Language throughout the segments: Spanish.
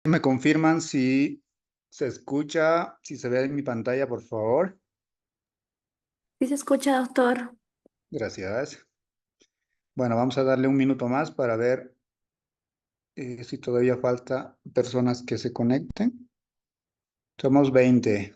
Me confirman si se escucha, si se ve en mi pantalla, por favor. Sí se escucha, doctor. Gracias. Bueno, vamos a darle un minuto más para ver si todavía falta personas que se conecten. Somos 20.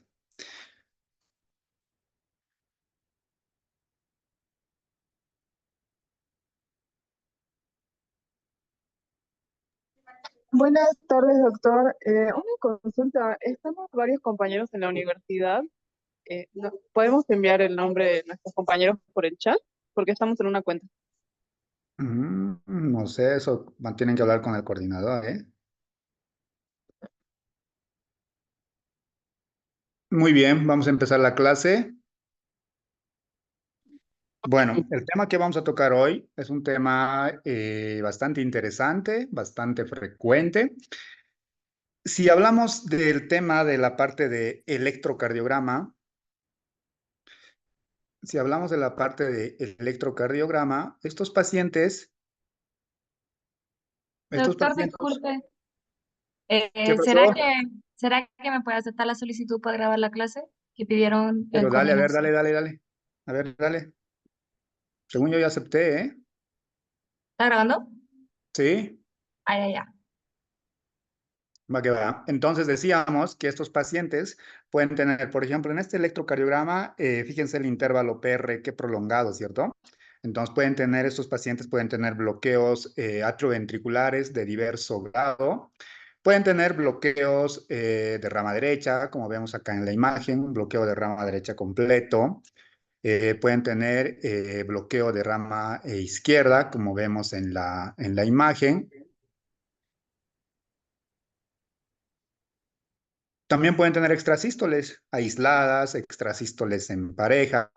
Buenas tardes, doctor. Una consulta. Estamos varios compañeros en la universidad. ¿Podemos enviar el nombre de nuestros compañeros por el chat? Porque estamos en una cuenta. No sé, eso tienen que hablar con el coordinador, ¿eh? Muy bien, vamos a empezar la clase. Bueno, el tema que vamos a tocar hoy es un tema bastante interesante, bastante frecuente. Si hablamos del tema de la parte de electrocardiograma, si hablamos de la parte de electrocardiograma, estos Doctor, pacientes, disculpe, ¿qué ¿será pasó? será que me puede aceptar la solicitud para grabar la clase que pidieron en Pero dale, a ver, dale, coordinación? dale, dale. A ver, dale. Según yo ya acepté, ¿eh? ¿Está grabando? Sí, Ah, ya, ya. va que va. Entonces decíamos que estos pacientes pueden tener, por ejemplo, en este electrocardiograma, fíjense el intervalo PR, qué prolongado, ¿cierto? Entonces estos pacientes pueden tener bloqueos atrioventriculares de diverso grado. Pueden tener bloqueos de rama derecha, como vemos acá en la imagen, un bloqueo de rama derecha completo. Pueden tener bloqueo de rama izquierda, como vemos en la imagen. También pueden tener extrasístoles aisladas, extrasístoles en pareja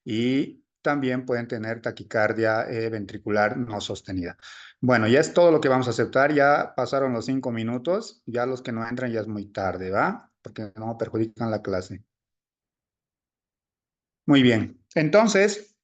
y también pueden tener taquicardia ventricular no sostenida. Bueno, ya es todo lo que vamos a aceptar. Ya pasaron los 5 minutos. Ya los que no entran ya es muy tarde, ¿va? Porque no perjudican la clase. Muy bien. Entonces,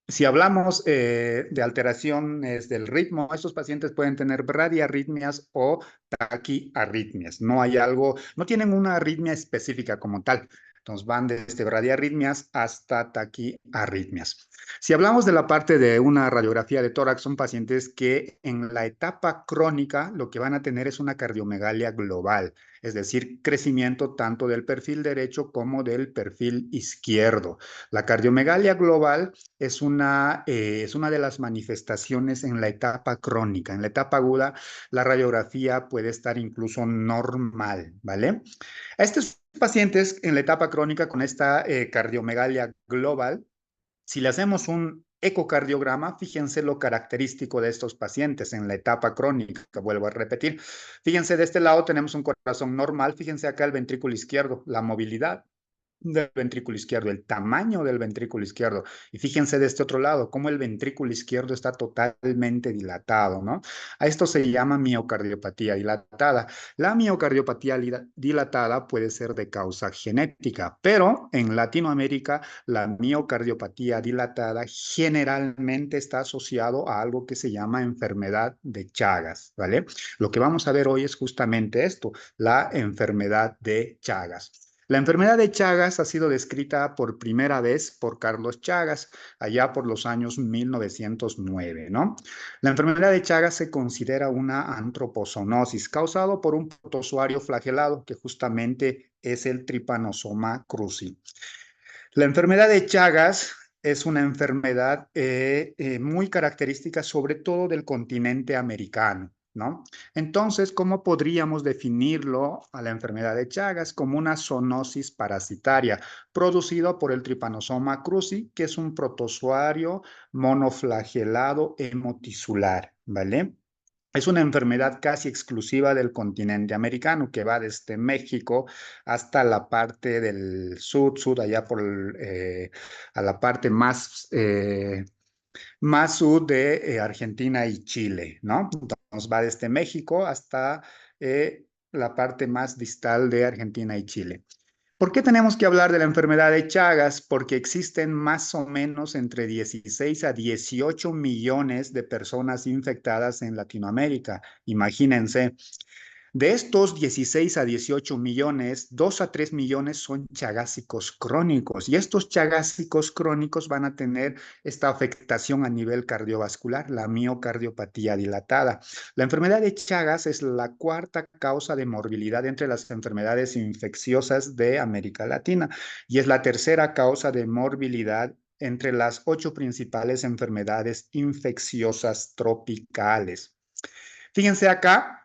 si hablamos de alteraciones del ritmo, estos pacientes pueden tener bradiarritmias o taquiarritmias. No hay algo, no tienen una arritmia específica como tal. Entonces van desde bradiarritmias hasta taquiarritmias. Si hablamos de la parte de una radiografía de tórax, son pacientes que en la etapa crónica lo que van a tener es una cardiomegalia global, es decir, crecimiento tanto del perfil derecho como del perfil izquierdo. La cardiomegalia global es una de las manifestaciones en la etapa crónica. En la etapa aguda, la radiografía puede estar incluso normal, ¿vale? A estos pacientes en la etapa crónica con esta cardiomegalia global, si le hacemos un ecocardiograma, fíjense lo característico de estos pacientes en la etapa crónica, vuelvo a repetir. Fíjense, de este lado tenemos un corazón normal, fíjense acá el ventrículo izquierdo, la movilidad del ventrículo izquierdo, el tamaño del ventrículo izquierdo. Y fíjense de este otro lado, cómo el ventrículo izquierdo está totalmente dilatado, ¿no? A esto se llama miocardiopatía dilatada. La miocardiopatía dilatada puede ser de causa genética, pero en Latinoamérica la miocardiopatía dilatada generalmente está asociado a algo que se llama enfermedad de Chagas, ¿vale? Lo que vamos a ver hoy es justamente esto, la enfermedad de Chagas. La enfermedad de Chagas ha sido descrita por primera vez por Carlos Chagas, allá por los años 1909, ¿no? La enfermedad de Chagas se considera una antropozoonosis causado por un protozoario flagelado que justamente es el Trypanosoma cruzi. La enfermedad de Chagas es una enfermedad muy característica sobre todo del continente americano, ¿no? Entonces, ¿cómo podríamos definirlo a la enfermedad de Chagas? Como una zoonosis parasitaria producida por el Trypanosoma cruzi, que es un protozoario monoflagelado hemotisular, ¿vale? Es una enfermedad casi exclusiva del continente americano que va desde México hasta la parte del sur, allá a la parte más sur de Argentina y Chile, ¿no? Entonces va desde México hasta la parte más distal de Argentina y Chile. ¿Por qué tenemos que hablar de la enfermedad de Chagas? Porque existen más o menos entre 16 a 18 millones de personas infectadas en Latinoamérica. Imagínense. De estos 16 a 18 millones, 2 a 3 millones son chagásicos crónicos y estos chagásicos crónicos van a tener esta afectación a nivel cardiovascular, la miocardiopatía dilatada. La enfermedad de Chagas es la cuarta causa de morbilidad entre las enfermedades infecciosas de América Latina y es la tercera causa de morbilidad entre las 8 principales enfermedades infecciosas tropicales. Fíjense acá.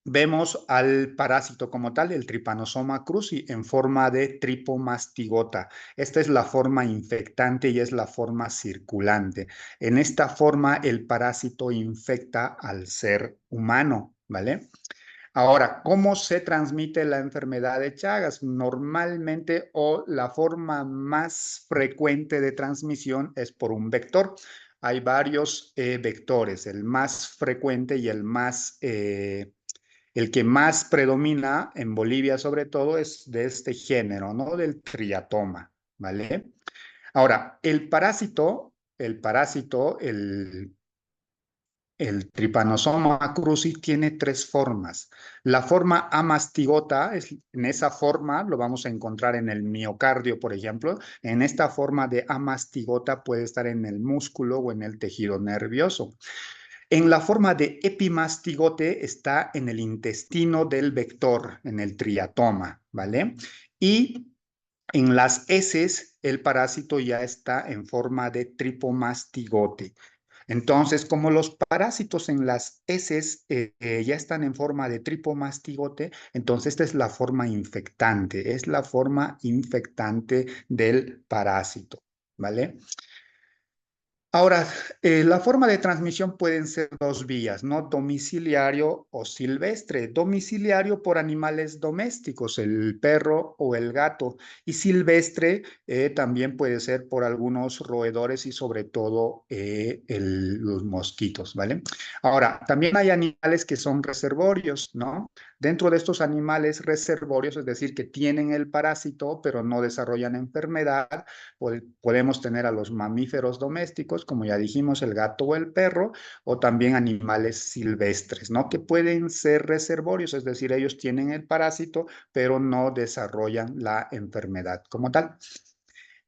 Vemos al parásito como tal, el Trypanosoma cruzi, en forma de tripomastigota. Esta es la forma infectante y es la forma circulante. En esta forma, el parásito infecta al ser humano, ¿vale? Ahora, ¿cómo se transmite la enfermedad de Chagas? Normalmente o la forma más frecuente de transmisión es por un vector. Hay varios vectores, el más frecuente y el que más predomina en Bolivia sobre todo es de este género, ¿no? Del triatoma, ¿vale? Ahora, el Trypanosoma cruzi tiene tres formas. La forma amastigota, en esa forma lo vamos a encontrar en el miocardio, por ejemplo. En esta forma de amastigota puede estar en el músculo o en el tejido nervioso. En la forma de epimastigote está en el intestino del vector, en el triatoma, ¿vale? Y en las heces, el parásito ya está en forma de tripomastigote. Entonces, como los parásitos en las heces ya están en forma de tripomastigote, entonces esta es la forma infectante, es la forma infectante del parásito, ¿vale? Ahora, la forma de transmisión pueden ser dos vías, ¿no? Domiciliario o silvestre. Domiciliario por animales domésticos, el perro o el gato. Y silvestre también puede ser por algunos roedores y sobre todo los mosquitos, ¿vale? Ahora, también hay animales que son reservorios, ¿no? Dentro de estos animales reservorios, es decir, que tienen el parásito pero no desarrollan enfermedad, podemos tener a los mamíferos domésticos, como ya dijimos, el gato o el perro, o también animales silvestres, ¿no? Que pueden ser reservorios, es decir, ellos tienen el parásito, pero no desarrollan la enfermedad como tal.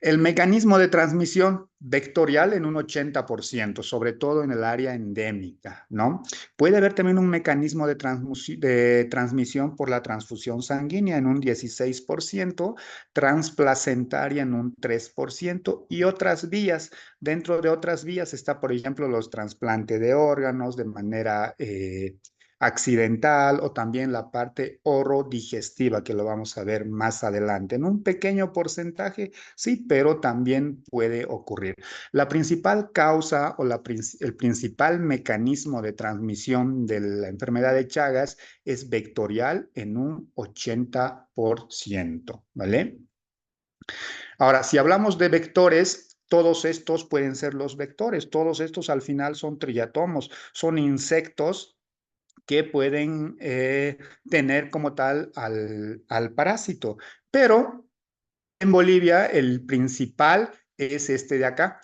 El mecanismo de transmisión vectorial en un 80%, sobre todo en el área endémica, ¿no? Puede haber también un mecanismo de transmisión por la transfusión sanguínea en un 16%, transplacentaria en un 3% y otras vías. Dentro de otras vías está, por ejemplo, los trasplantes de órganos de manera accidental o también la parte orodigestiva, que lo vamos a ver más adelante. En un pequeño porcentaje, sí, pero también puede ocurrir. La principal causa o el principal mecanismo de transmisión de la enfermedad de Chagas es vectorial en un 80%, ¿vale? Ahora, si hablamos de vectores, todos estos pueden ser los vectores. Todos estos al final son triatomos, son insectos que pueden tener como tal al parásito. Pero en Bolivia el principal es este de acá.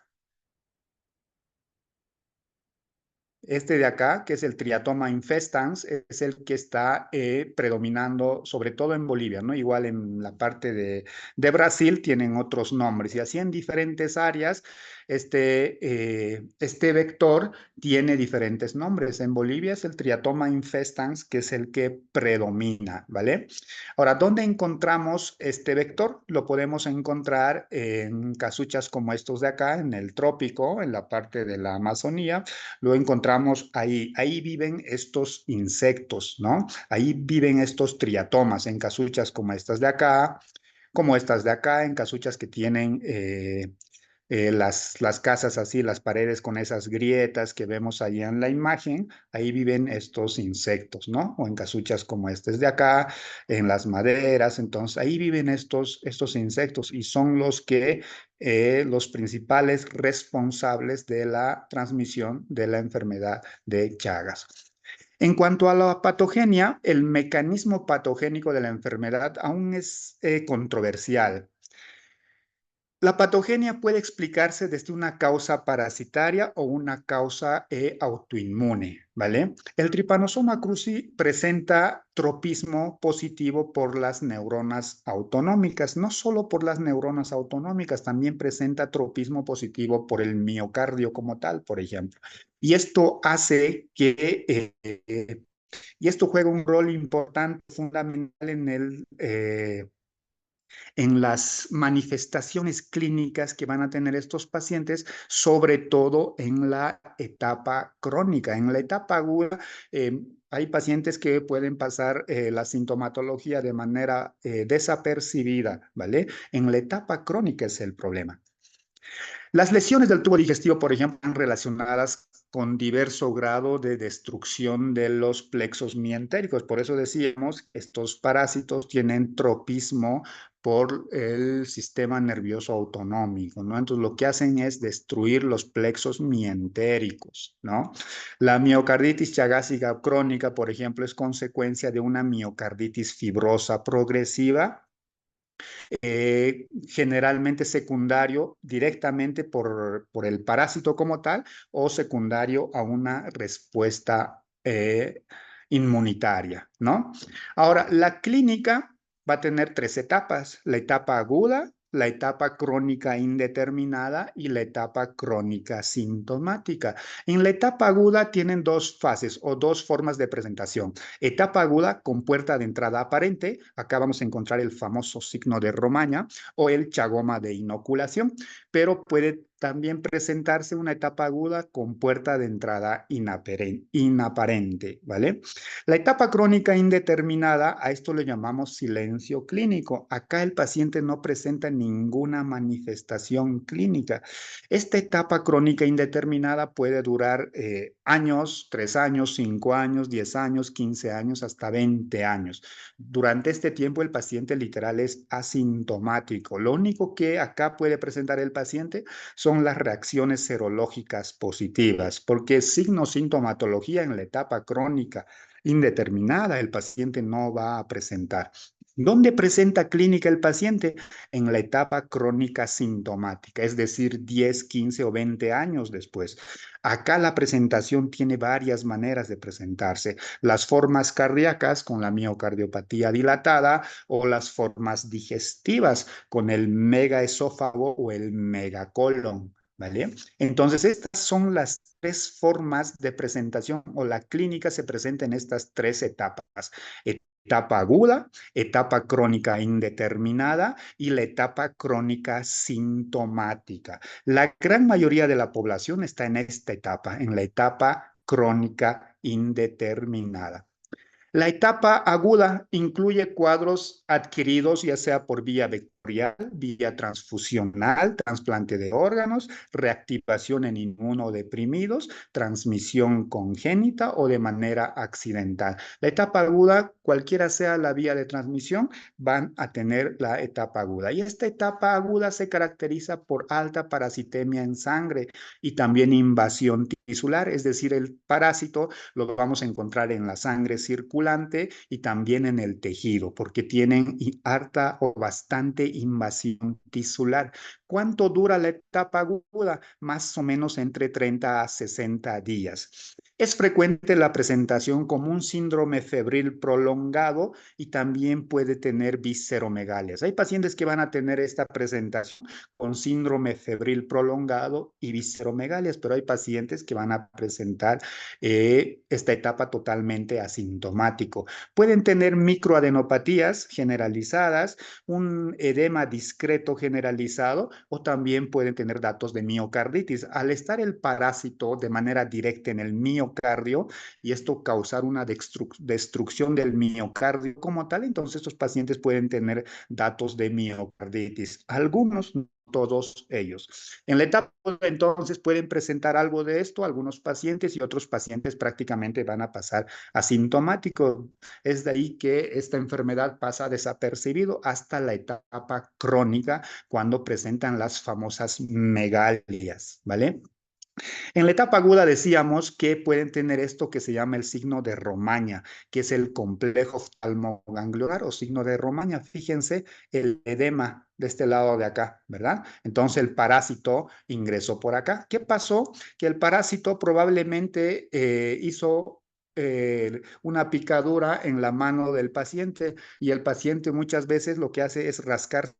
Este de acá, que es el Triatoma infestans, es el que está predominando, sobre todo en Bolivia, ¿no? Igual en la parte de Brasil tienen otros nombres y así en diferentes áreas este vector tiene diferentes nombres. En Bolivia es el Triatoma infestans, que es el que predomina, ¿vale? Ahora, ¿dónde encontramos este vector? Lo podemos encontrar en casuchas como estos de acá, en el trópico, en la parte de la Amazonía. Lo encontramos ahí. Ahí viven estos insectos, ¿no? Ahí viven estos triatomas en casuchas como estas de acá, en casuchas que tienen las casas así, las paredes con esas grietas que vemos ahí en la imagen, ahí viven estos insectos, ¿no? O en casuchas como estas de acá, en las maderas, entonces ahí viven estos insectos y son los principales responsables de la transmisión de la enfermedad de Chagas. En cuanto a la patogenia, el mecanismo patogénico de la enfermedad aún es controversial. La patogenia puede explicarse desde una causa parasitaria o una causa autoinmune, ¿vale? El Trypanosoma cruzi presenta tropismo positivo por las neuronas autonómicas, no solo por las neuronas autonómicas, también presenta tropismo positivo por el miocardio como tal, por ejemplo. Y esto hace que y esto juega un rol importante, fundamental en las manifestaciones clínicas que van a tener estos pacientes, sobre todo en la etapa crónica. En la etapa aguda, hay pacientes que pueden pasar la sintomatología de manera desapercibida, ¿vale? En la etapa crónica es el problema. Las lesiones del tubo digestivo, por ejemplo, están relacionadas con diverso grado de destrucción de los plexos mientéricos. Por eso decíamos, estos parásitos tienen tropismo por el sistema nervioso autonómico, ¿no? Entonces, lo que hacen es destruir los plexos mientéricos, ¿no? La miocarditis chagásica crónica, por ejemplo, es consecuencia de una miocarditis fibrosa progresiva, generalmente secundario directamente por el parásito como tal o secundario a una respuesta inmunitaria, ¿no? Ahora, la clínica va a tener tres etapas: la etapa aguda, la etapa crónica indeterminada y la etapa crónica sintomática. En la etapa aguda tienen dos fases o dos formas de presentación. Etapa aguda con puerta de entrada aparente. Acá vamos a encontrar el famoso signo de Romaña o el chagoma de inoculación, pero puede también presentarse una etapa aguda con puerta de entrada inaparente, ¿vale? La etapa crónica indeterminada, a esto le llamamos silencio clínico. Acá el paciente no presenta ninguna manifestación clínica. Esta etapa crónica indeterminada puede durar años, 3 años, 5 años, 10 años, 15 años, hasta 20 años. Durante este tiempo el paciente literal es asintomático. Lo único que acá puede presentar el paciente son las reacciones serológicas positivas, porque signo sintomatología en la etapa crónica indeterminada el paciente no va a presentar. ¿Dónde presenta clínica el paciente? En la etapa crónica sintomática, es decir, 10, 15 o 20 años después. Acá la presentación tiene varias maneras de presentarse: las formas cardíacas con la miocardiopatía dilatada o las formas digestivas con el megaesófago o el megacolon, ¿vale? Entonces, estas son las tres formas de presentación, o la clínica se presenta en estas tres etapas: etapa aguda, etapa crónica indeterminada y la etapa crónica sintomática. La gran mayoría de la población está en esta etapa, en la etapa crónica indeterminada. La etapa aguda incluye cuadros adquiridos ya sea por vía vectorial, vía transfusional, trasplante de órganos, reactivación en inmunodeprimidos, transmisión congénita o de manera accidental. La etapa aguda, cualquiera sea la vía de transmisión, van a tener la etapa aguda. Y esta etapa aguda se caracteriza por alta parasitemia en sangre y también invasión tisular, es decir, el parásito lo vamos a encontrar en la sangre circulante y también en el tejido, porque tienen harta o bastante invasión tisular. ¿Cuánto dura la etapa aguda? Más o menos entre 30 a 60 días. Es frecuente la presentación como un síndrome febril prolongado y también puede tener visceromegalias. Hay pacientes que van a tener esta presentación con síndrome febril prolongado y visceromegalias, pero hay pacientes que van a presentar esta etapa totalmente asintomático. Pueden tener microadenopatías generalizadas, un edema discreto generalizado, o también pueden tener datos de miocarditis. Al estar el parásito de manera directa en el miocardio y esto causar una destrucción del miocardio como tal, entonces estos pacientes pueden tener datos de miocarditis. Algunos, no todos ellos. En la etapa entonces pueden presentar algo de esto algunos pacientes y otros pacientes prácticamente van a pasar asintomáticos. Es de ahí que esta enfermedad pasa desapercibido hasta la etapa crónica cuando presentan las famosas megalias, ¿vale? En la etapa aguda decíamos que pueden tener esto que se llama el signo de Romaña, que es el complejo oftalmoganglionar o signo de Romaña. Fíjense el edema de este lado de acá, ¿verdad? Entonces el parásito ingresó por acá. ¿Qué pasó? Que el parásito probablemente hizo una picadura en la mano del paciente y el paciente muchas veces lo que hace es rascarse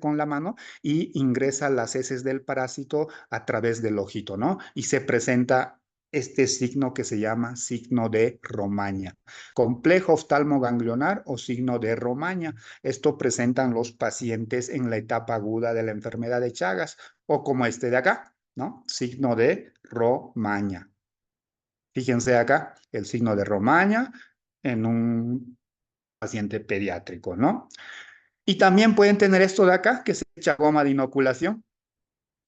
con la mano y ingresa las heces del parásito a través del ojito, ¿no? Y se presenta este signo que se llama signo de Romaña. Complejo oftalmoganglionar o signo de Romaña. Esto presentan los pacientes en la etapa aguda de la enfermedad de Chagas o como este de acá, ¿no? Signo de Romaña. Fíjense acá, el signo de Romaña en un paciente pediátrico, ¿no? Y también pueden tener esto de acá, que se echa goma de inoculación,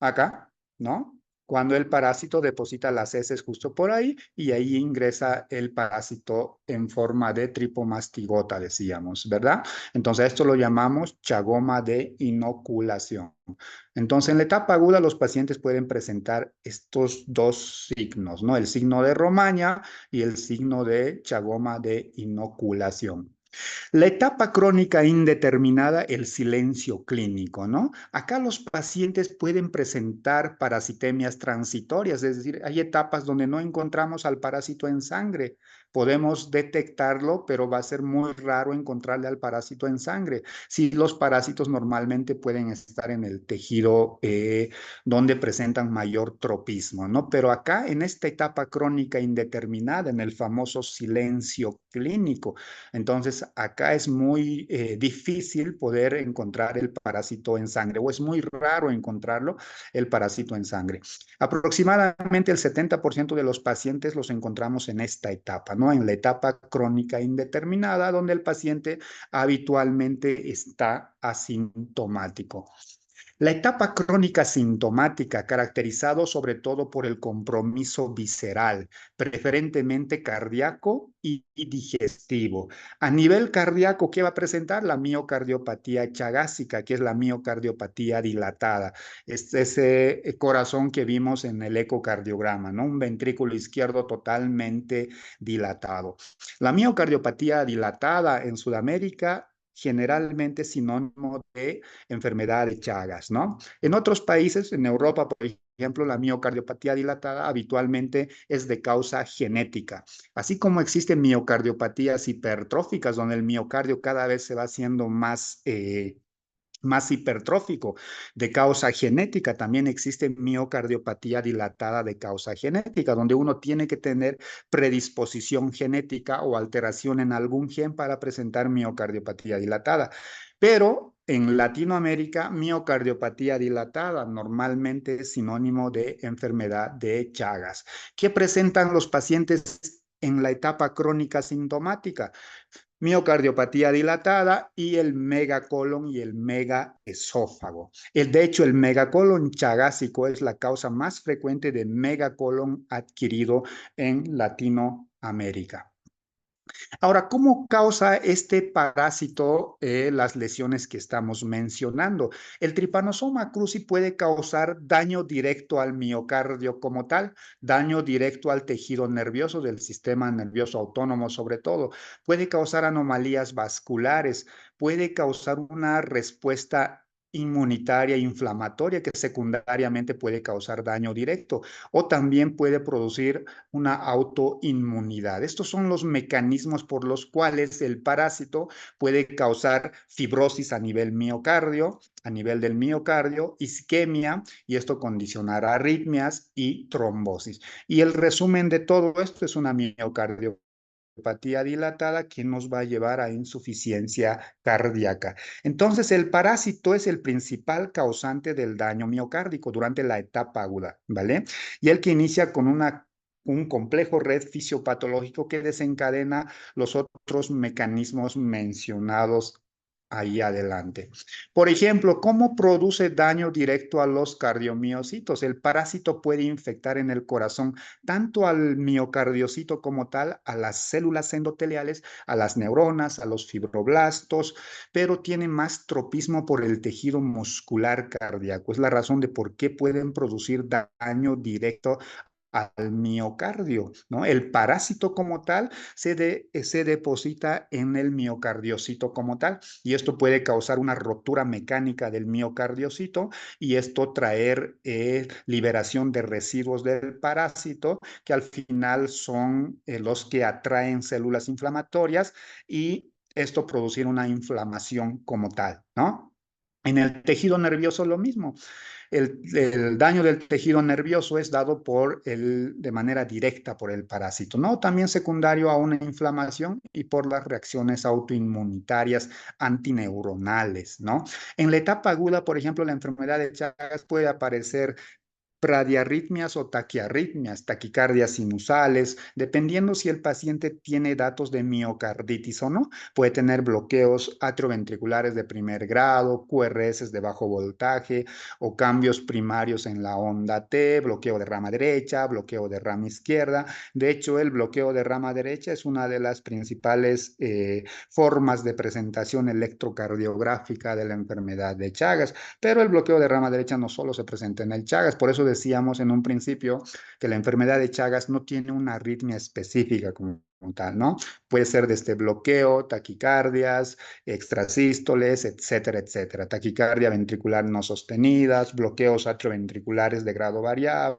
acá, ¿no? Cuando el parásito deposita las heces justo por ahí y ahí ingresa el parásito en forma de tripomastigota, decíamos, ¿verdad? Entonces esto lo llamamos chagoma de inoculación. Entonces en la etapa aguda los pacientes pueden presentar estos dos signos, ¿no? El signo de Romaña y el signo de chagoma de inoculación. La etapa crónica indeterminada, el silencio clínico, ¿no? Acá los pacientes pueden presentar parasitemias transitorias, es decir, hay etapas donde no encontramos al parásito en sangre. Podemos detectarlo, pero va a ser muy raro encontrarle al parásito en sangre. Si los parásitos normalmente pueden estar en el tejido donde presentan mayor tropismo, ¿no? Pero acá en esta etapa crónica indeterminada, en el famoso silencio clínico, entonces, acá es muy difícil poder encontrar el parásito en sangre o es muy raro encontrarlo, el parásito en sangre. Aproximadamente el 70% de los pacientes los encontramos en esta etapa, ¿no? En la etapa crónica indeterminada, donde el paciente habitualmente está asintomático. La etapa crónica sintomática, caracterizado sobre todo por el compromiso visceral, preferentemente cardíaco y digestivo. A nivel cardíaco, ¿qué va a presentar? La miocardiopatía chagásica, que es la miocardiopatía dilatada. Es ese corazón que vimos en el ecocardiograma, ¿no? Un ventrículo izquierdo totalmente dilatado. La miocardiopatía dilatada en Sudamérica generalmente sinónimo de enfermedad de Chagas, ¿no? En otros países, en Europa, por ejemplo, la miocardiopatía dilatada habitualmente es de causa genética, así como existen miocardiopatías hipertróficas, donde el miocardio cada vez se va haciendo más hipertrófico de causa genética. También existe miocardiopatía dilatada de causa genética, donde uno tiene que tener predisposición genética o alteración en algún gen para presentar miocardiopatía dilatada. Pero en Latinoamérica, miocardiopatía dilatada normalmente es sinónimo de enfermedad de Chagas. ¿Qué presentan los pacientes en la etapa crónica sintomática? Miocardiopatía dilatada y el megacolon y el megaesófago. De hecho, el megacolon chagásico es la causa más frecuente de megacolon adquirido en Latinoamérica. Ahora, ¿cómo causa este parásito las lesiones que estamos mencionando? El Trypanosoma cruzi puede causar daño directo al miocardio como tal, daño directo al tejido nervioso del sistema nervioso autónomo sobre todo, puede causar anomalías vasculares, puede causar una respuesta inmunitaria inflamatoria que secundariamente puede causar daño directo o también puede producir una autoinmunidad. Estos son los mecanismos por los cuales el parásito puede causar fibrosis a nivel miocardio, a nivel del miocardio, isquemia, y esto condicionará arritmias y trombosis. Y el resumen de todo esto es una miocardiopatía dilatada que nos va a llevar a insuficiencia cardíaca. Entonces, el parásito es el principal causante del daño miocárdico durante la etapa aguda, ¿vale? Y el que inicia con un complejo red fisiopatológico que desencadena los otros mecanismos mencionados ahí adelante. Por ejemplo, ¿cómo produce daño directo a los cardiomiocitos? El parásito puede infectar en el corazón tanto al miocardiocito como tal, a las células endoteliales, a las neuronas, a los fibroblastos, pero tiene más tropismo por el tejido muscular cardíaco. Es la razón de por qué pueden producir daño directo al miocardio, ¿no? El parásito como tal se deposita en el miocardiocito como tal y esto puede causar una rotura mecánica del miocardiocito y esto traer liberación de residuos del parásito que al final son los que atraen células inflamatorias y esto producir una inflamación como tal, ¿no? En el tejido nervioso lo mismo. El daño del tejido nervioso es dado de manera directa por el parásito, ¿no? También secundario a una inflamación y por las reacciones autoinmunitarias antineuronales, ¿no? En la etapa aguda, por ejemplo, la enfermedad de Chagas puede aparecer bradiarritmias o taquiarritmias, taquicardias sinusales, dependiendo si el paciente tiene datos de miocarditis o no. Puede tener bloqueos atrioventriculares de primer grado, QRS de bajo voltaje o cambios primarios en la onda T, bloqueo de rama derecha, bloqueo de rama izquierda. De hecho, el bloqueo de rama derecha es una de las principales formas de presentación electrocardiográfica de la enfermedad de Chagas, pero el bloqueo de rama derecha no solo se presenta en el Chagas, por eso decíamos en un principio que la enfermedad de Chagas no tiene una arritmia específica como tal, ¿no? Puede ser desde bloqueo, taquicardias, extrasístoles, etcétera, etcétera. Taquicardia ventricular no sostenidas, bloqueos atrioventriculares de grado variable,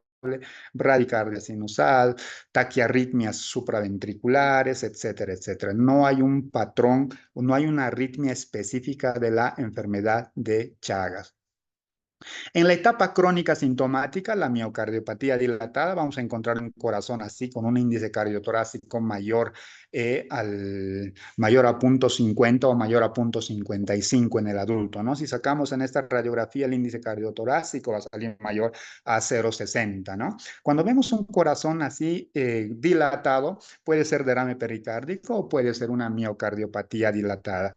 bradicardia sinusal, taquiarritmias supraventriculares, etcétera, etcétera. No hay un patrón, no hay una arritmia específica de la enfermedad de Chagas. En la etapa crónica sintomática, la miocardiopatía dilatada, vamos a encontrar un corazón así con un índice cardiotorácico mayor a 0.50 o mayor a 0.55 en el adulto, ¿no? Si sacamos en esta radiografía el índice cardiotorácico va a salir mayor a 0.60, ¿no? Cuando vemos un corazón así dilatado, puede ser derrame pericárdico o puede ser una miocardiopatía dilatada.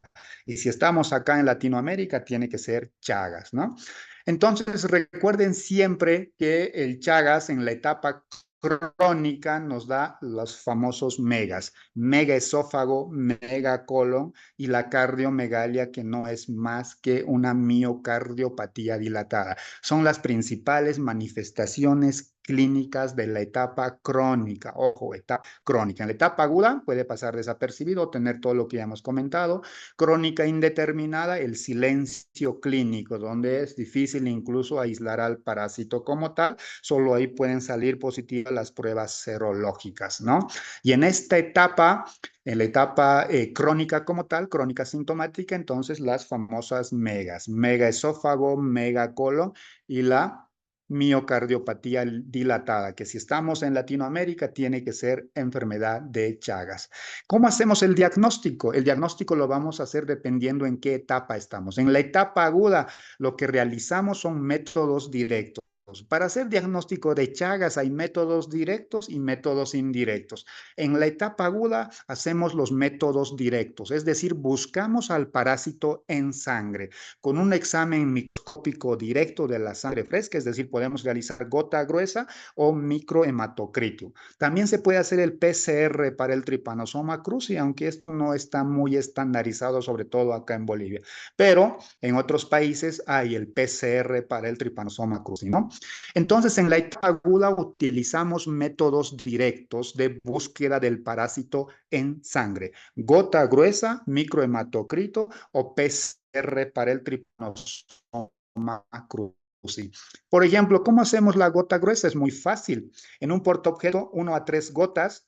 Y si estamos acá en Latinoamérica, tiene que ser Chagas, ¿no? Entonces, recuerden siempre que el Chagas en la etapa crónica nos da los famosos megas, megaesófago, megacolon y la cardiomegalia que no es más que una miocardiopatía dilatada. Son las principales manifestaciones clínicas de la etapa crónica. Ojo, etapa crónica. En la etapa aguda puede pasar desapercibido, tener todo lo que ya hemos comentado. Crónica indeterminada, el silencio clínico, donde es difícil incluso aislar al parásito como tal, solo ahí pueden salir positivas las pruebas serológicas, ¿no? Y en esta etapa, en la etapa crónica como tal, crónica sintomática, entonces las famosas megas, megaesófago, megacolon y la miocardiopatía dilatada, que si estamos en Latinoamérica tiene que ser enfermedad de Chagas. ¿Cómo hacemos el diagnóstico? El diagnóstico lo vamos a hacer dependiendo en qué etapa estamos. En la etapa aguda, lo que realizamos son métodos directos. Para hacer diagnóstico de Chagas hay métodos directos y métodos indirectos. En la etapa aguda hacemos los métodos directos, es decir, buscamos al parásito en sangre con un examen microscópico directo de la sangre fresca, es decir, podemos realizar gota gruesa o microhematocrito. También se puede hacer el PCR para el Trypanosoma cruzi, aunque esto no está muy estandarizado, sobre todo acá en Bolivia. Pero en otros países hay el PCR para el Trypanosoma cruzi, ¿no? Entonces, en la etapa aguda utilizamos métodos directos de búsqueda del parásito en sangre. Gota gruesa, microhematocrito o PCR para el Trypanosoma cruzi. Por ejemplo, ¿cómo hacemos la gota gruesa? Es muy fácil. En un portaobjeto, 1 a 3 gotas,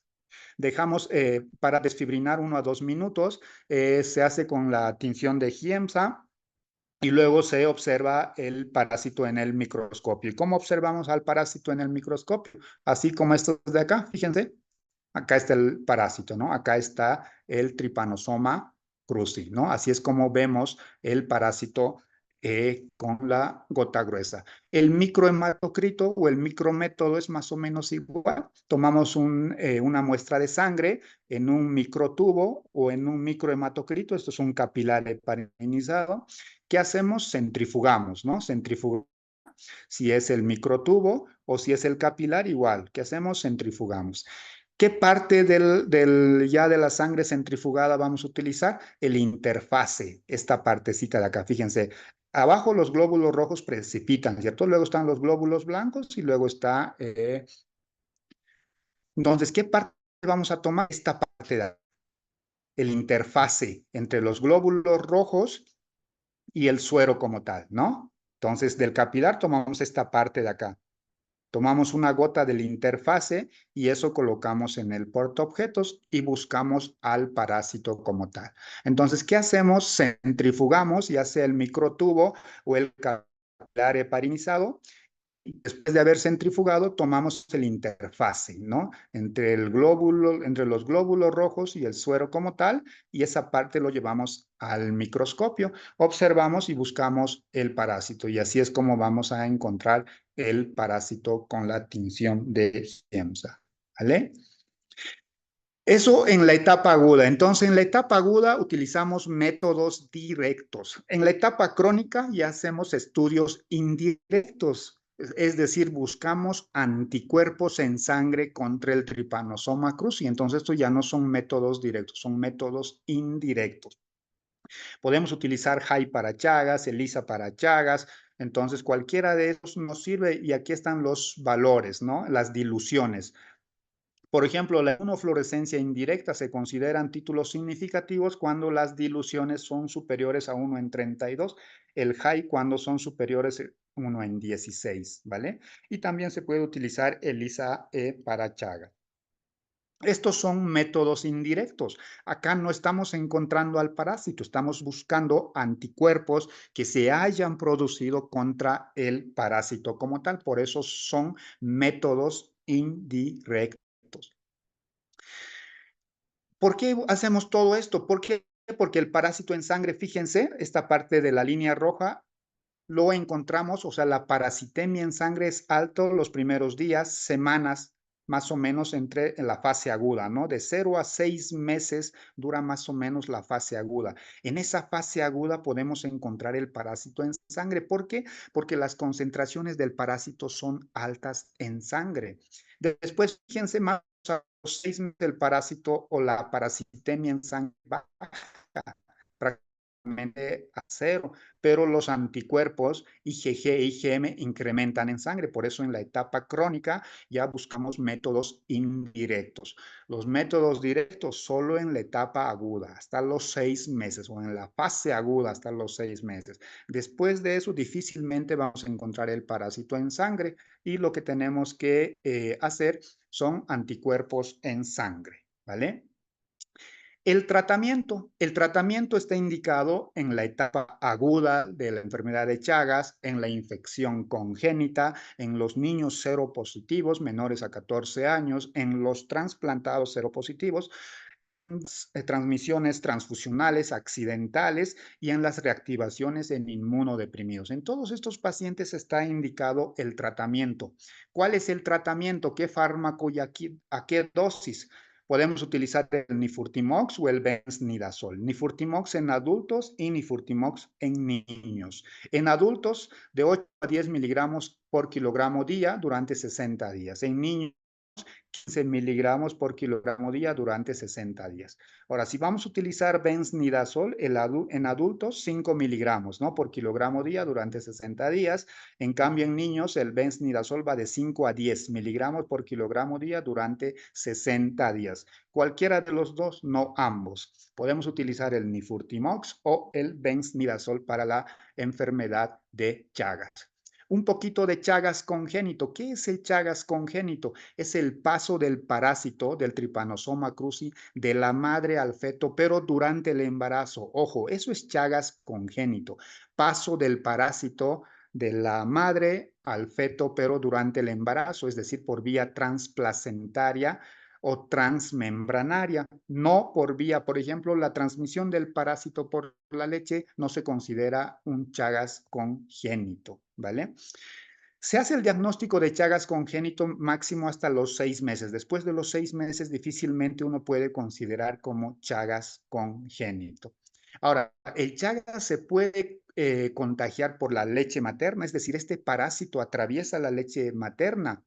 dejamos para desfibrinar 1 a 2 minutos, se hace con la tinción de Giemsa y luego se observa el parásito en el microscopio. ¿Y cómo observamos al parásito en el microscopio? Así como estos de acá, fíjense. Acá está el parásito, ¿no? Acá está el Trypanosoma cruzi, ¿no? Así es como vemos el parásito con la gota gruesa. El microhematocrito o el micrométodo es más o menos igual. Tomamos una muestra de sangre en un microtubo o en un microhematocrito. Esto es un capilar heparinizado. ¿Qué hacemos? Centrifugamos, ¿no? Centrifugamos. Si es el microtubo o si es el capilar, igual. ¿Qué hacemos? Centrifugamos. ¿Qué parte ya de la sangre centrifugada vamos a utilizar? El interfase, esta partecita de acá, fíjense. Abajo los glóbulos rojos precipitan, ¿cierto? Luego están los glóbulos blancos y luego está... Entonces, ¿qué parte vamos a tomar? Esta parte de el interfase entre los glóbulos rojos y el suero como tal, ¿no? Entonces, del capilar tomamos esta parte de acá. Tomamos una gota del interfase y eso colocamos en el portaobjetos y buscamos al parásito como tal. Entonces, ¿qué hacemos? Centrifugamos, ya sea el microtubo o el capilar heparinizado. Y después de haber centrifugado, tomamos el interfase, ¿no? Entre los glóbulos rojos y el suero como tal, y esa parte lo llevamos al microscopio. Observamos y buscamos el parásito, y así es como vamos a encontrar el parásito con la tinción de Giemsa, ¿vale? Eso en la etapa aguda. Entonces, en la etapa aguda utilizamos métodos directos. En la etapa crónica ya hacemos estudios indirectos, es decir, buscamos anticuerpos en sangre contra el Trypanosoma cruzi. Entonces, estos ya no son métodos directos, son métodos indirectos. Podemos utilizar HAI para Chagas, ELISA para Chagas. Entonces, cualquiera de esos nos sirve y aquí están los valores, ¿no? Las diluciones. Por ejemplo, la inmunofluorescencia indirecta se consideran títulos significativos cuando las diluciones son superiores a 1 en 32, el HAI cuando son superiores a 1 en 16, ¿vale? Y también se puede utilizar ELISA-E para Chagas. Estos son métodos indirectos. Acá no estamos encontrando al parásito, estamos buscando anticuerpos que se hayan producido contra el parásito como tal. Por eso son métodos indirectos. ¿Por qué hacemos todo esto? ¿Por qué? Porque el parásito en sangre, fíjense, esta parte de la línea roja, lo encontramos, o sea, la parasitemia en sangre es alto los primeros días, semanas, más o menos en la fase aguda, ¿no? De 0 a 6 meses dura más o menos la fase aguda. En esa fase aguda podemos encontrar el parásito en sangre. ¿Por qué? Porque las concentraciones del parásito son altas en sangre. Después, fíjense, más a los 6 meses el parásito o la parasitemia en sangre baja prácticamente a cero, pero los anticuerpos IgG e IgM incrementan en sangre. Por eso en la etapa crónica ya buscamos métodos indirectos. Los métodos directos solo en la etapa aguda, hasta los 6 meses, o en la fase aguda hasta los 6 meses. Después de eso, difícilmente vamos a encontrar el parásito en sangre y lo que tenemos que hacer son anticuerpos en sangre, ¿vale? El tratamiento está indicado en la etapa aguda de la enfermedad de Chagas, en la infección congénita, en los niños seropositivos menores a 14 años, en los trasplantados seropositivos, transmisiones transfusionales accidentales y en las reactivaciones en inmunodeprimidos. En todos estos pacientes está indicado el tratamiento. ¿Cuál es el tratamiento? ¿Qué fármaco y a qué dosis? Podemos utilizar el Nifurtimox o el Benznidazol. Nifurtimox en adultos y Nifurtimox en niños. En adultos, de 8 a 10 miligramos por kilogramo día durante 60 días. En niños, 15 miligramos por kilogramo día durante 60 días. Ahora, si vamos a utilizar benznidazol en adultos, 5 miligramos, ¿no? Por kilogramo día durante 60 días. En cambio, en niños, el benznidazol va de 5 a 10 miligramos por kilogramo día durante 60 días. Cualquiera de los dos, no ambos. Podemos utilizar el Nifurtimox o el benznidazol para la enfermedad de Chagas. Un poquito de Chagas congénito. ¿Qué es el Chagas congénito? Es el paso del parásito, del Trypanosoma cruzi, de la madre al feto, pero durante el embarazo. Ojo, eso es Chagas congénito. Paso del parásito de la madre al feto, pero durante el embarazo, es decir, por vía transplacentaria o transmembranaria, no por vía, por ejemplo, la transmisión del parásito por la leche no se considera un Chagas congénito, ¿vale? Se hace el diagnóstico de Chagas congénito máximo hasta los 6 meses. Después de los 6 meses, difícilmente uno puede considerar como Chagas congénito. Ahora, el Chagas se puede contagiar por la leche materna, es decir, este parásito atraviesa la leche materna.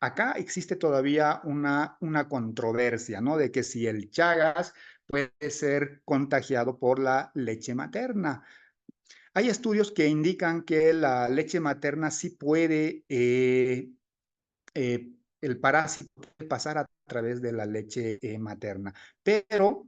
Acá existe todavía una controversia, ¿no? De que si el Chagas puede ser contagiado por la leche materna. Hay estudios que indican que la leche materna sí puede, el parásito puede pasar a través de la leche materna, pero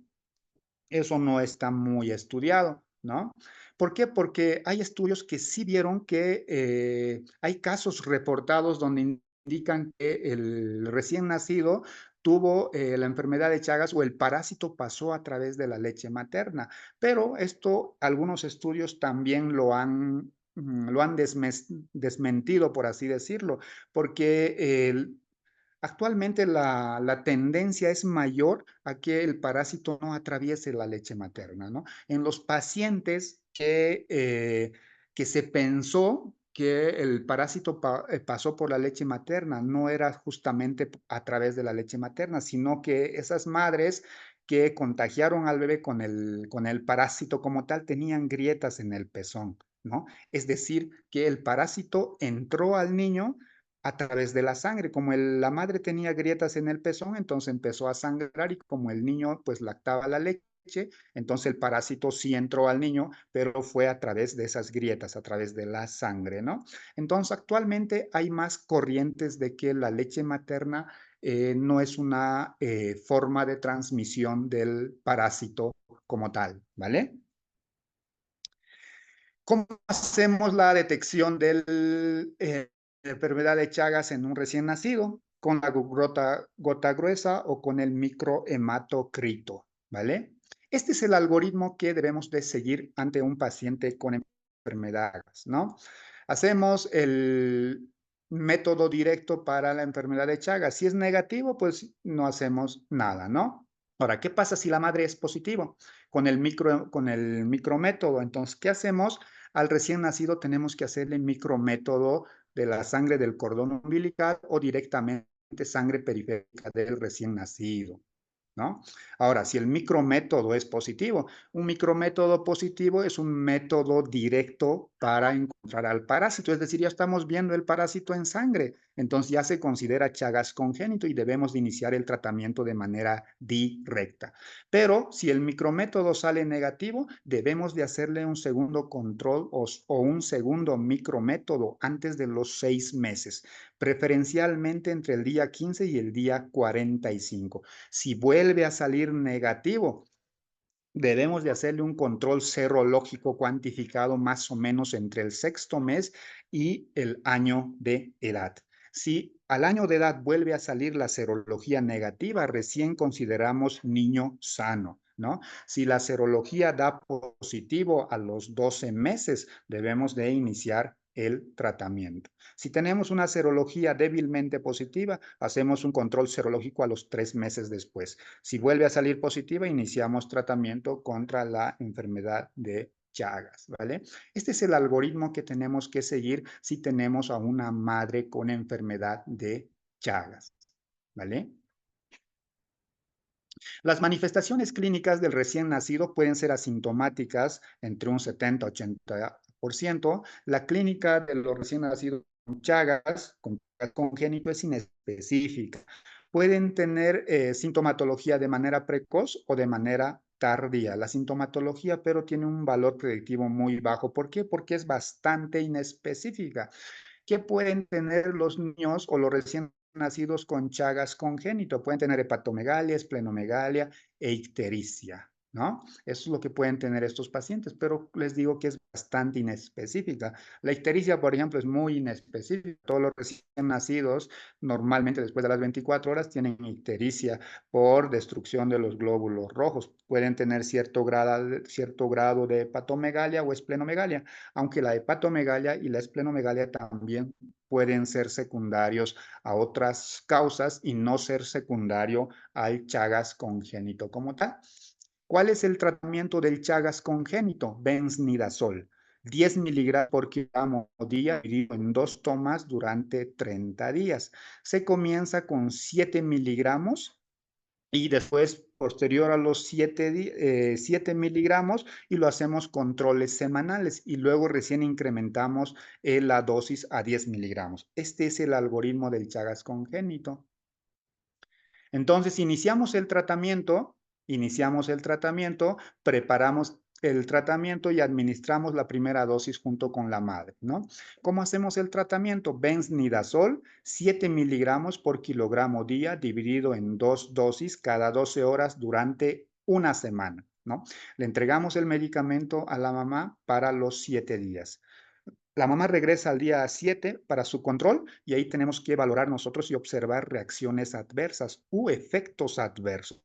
eso no está muy estudiado, ¿no? ¿Por qué? Porque hay estudios que sí vieron que hay casos reportados donde indican que el recién nacido tuvo la enfermedad de Chagas o el parásito pasó a través de la leche materna, pero esto algunos estudios también lo han desmentido, por así decirlo, porque actualmente la tendencia es mayor a que el parásito no atraviese la leche materna, ¿no? En los pacientes que se pensó que el parásito pasó por la leche materna, no era justamente a través de la leche materna, sino que esas madres que contagiaron al bebé con el parásito como tal tenían grietas en el pezón, ¿no? Es decir, que el parásito entró al niño a través de la sangre. Como la madre tenía grietas en el pezón, entonces empezó a sangrar y como el niño pues lactaba la leche, entonces el parásito sí entró al niño, pero fue a través de esas grietas, a través de la sangre, ¿no? Entonces actualmente hay más corrientes de que la leche materna no es una forma de transmisión del parásito como tal, ¿vale? ¿Cómo hacemos la detección de la enfermedad de Chagas en un recién nacido? Con la gota gruesa o con el microhematocrito, ¿vale? Este es el algoritmo que debemos de seguir ante un paciente con enfermedades, ¿no? Hacemos el método directo para la enfermedad de Chagas. Si es negativo, pues no hacemos nada, ¿no? Ahora, ¿qué pasa si la madre es positivo? Con el micrométodo, entonces, ¿qué hacemos? Al recién nacido tenemos que hacerle micrométodo de la sangre del cordón umbilical o directamente sangre periférica del recién nacido, ¿no? Ahora, si el micrométodo es positivo, un micrométodo positivo es un método directo para encontrar al parásito, es decir, ya estamos viendo el parásito en sangre, entonces ya se considera Chagas congénito y debemos de iniciar el tratamiento de manera directa. Pero si el micrométodo sale negativo, debemos de hacerle un segundo control o un segundo micrométodo antes de los 6 meses, preferencialmente entre el día 15 y el día 45. Si vuelve a salir negativo, debemos de hacerle un control serológico cuantificado más o menos entre el 6º mes y el año de edad. Si al año de edad vuelve a salir la serología negativa, recién consideramos niño sano, ¿no? Si la serología da positivo a los 12 meses, debemos de iniciar el tratamiento. Si tenemos una serología débilmente positiva, hacemos un control serológico a los 3 meses después. Si vuelve a salir positiva, iniciamos tratamiento contra la enfermedad de Chagas, ¿vale? Este es el algoritmo que tenemos que seguir si tenemos a una madre con enfermedad de Chagas, ¿vale? Las manifestaciones clínicas del recién nacido pueden ser asintomáticas entre un 70-80%. La clínica de los recién nacidos con Chagas congénito es inespecífica. Pueden tener sintomatología de manera precoz o de manera tardía. La sintomatología, pero tiene un valor predictivo muy bajo. ¿Por qué? Porque es bastante inespecífica. ¿Qué pueden tener los niños o los recién nacidos con Chagas congénito? Pueden tener hepatomegalia, esplenomegalia e ictericia, ¿no? Eso es lo que pueden tener estos pacientes, pero les digo que es bastante inespecífica. La ictericia, por ejemplo, es muy inespecífica. Todos los recién nacidos, normalmente después de las 24 horas, tienen ictericia por destrucción de los glóbulos rojos. Pueden tener cierto grado de hepatomegalia o esplenomegalia, aunque la hepatomegalia y la esplenomegalia también pueden ser secundarios a otras causas y no ser secundario al Chagas congénito como tal. ¿Cuál es el tratamiento del Chagas congénito? Benznidazol. 10 miligramos por kilogramo día dividido en 2 tomas durante 30 días. Se comienza con 7 miligramos y después, posterior a los 7 miligramos, y lo hacemos controles semanales y luego recién incrementamos la dosis a 10 miligramos. Este es el algoritmo del Chagas congénito. Entonces, iniciamos el tratamiento, preparamos el tratamiento y administramos la primera dosis junto con la madre, ¿no? ¿Cómo hacemos el tratamiento? Benznidazol, 7 miligramos por kilogramo día, dividido en 2 dosis cada 12 horas durante una semana, ¿no? Le entregamos el medicamento a la mamá para los 7 días. La mamá regresa al día 7 para su control y ahí tenemos que valorar nosotros y observar reacciones adversas u efectos adversos.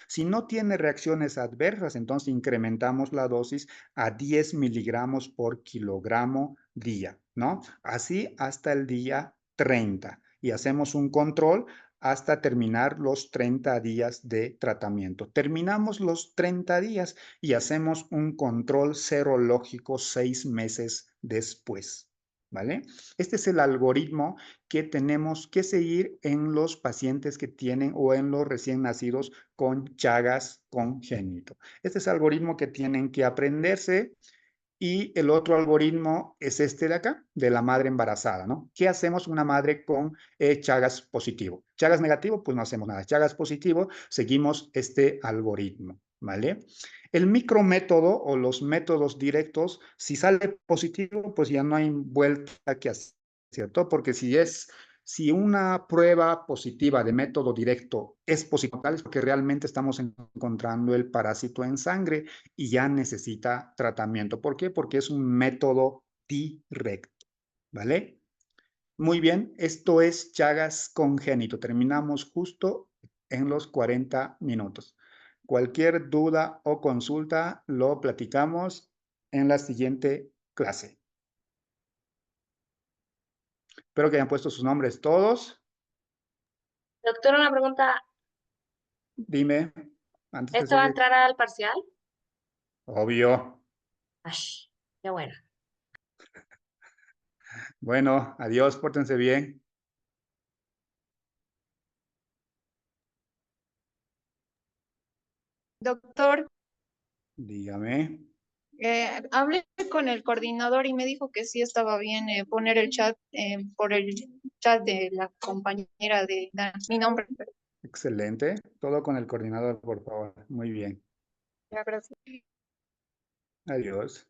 Si no tiene reacciones adversas, entonces incrementamos la dosis a 10 miligramos por kilogramo día, ¿no? Así hasta el día 30 y hacemos un control hasta terminar los 30 días de tratamiento. Terminamos los 30 días y hacemos un control serológico 6 meses después, ¿vale? Este es el algoritmo que tenemos que seguir en los pacientes que tienen o en los recién nacidos con Chagas congénito. Este es el algoritmo que tienen que aprenderse y el otro algoritmo es este de acá, de la madre embarazada, ¿no? ¿Qué hacemos una madre con Chagas positivo? Chagas negativo, pues no hacemos nada. Chagas positivo, seguimos este algoritmo, ¿vale? El micrométodo o los métodos directos, si sale positivo, pues ya no hay vuelta que hacer, ¿cierto? Porque si una prueba positiva de método directo es positiva, es porque realmente estamos encontrando el parásito en sangre y ya necesita tratamiento. ¿Por qué? Porque es un método directo, ¿vale? Muy bien, esto es Chagas congénito. Terminamos justo en los 40 minutos. Cualquier duda o consulta lo platicamos en la siguiente clase. Espero que hayan puesto sus nombres todos. Doctor, una pregunta. Dime, antes que ¿Esto va a se... entrar al parcial? Obvio. Ay, qué bueno. Bueno, adiós, pórtense bien. Doctor, Dígame. hablé con el coordinador y me dijo que sí estaba bien poner el chat por el chat de la compañera de mi nombre. Excelente. Todo con el coordinador, por favor. Muy bien. Ya, gracias. Adiós.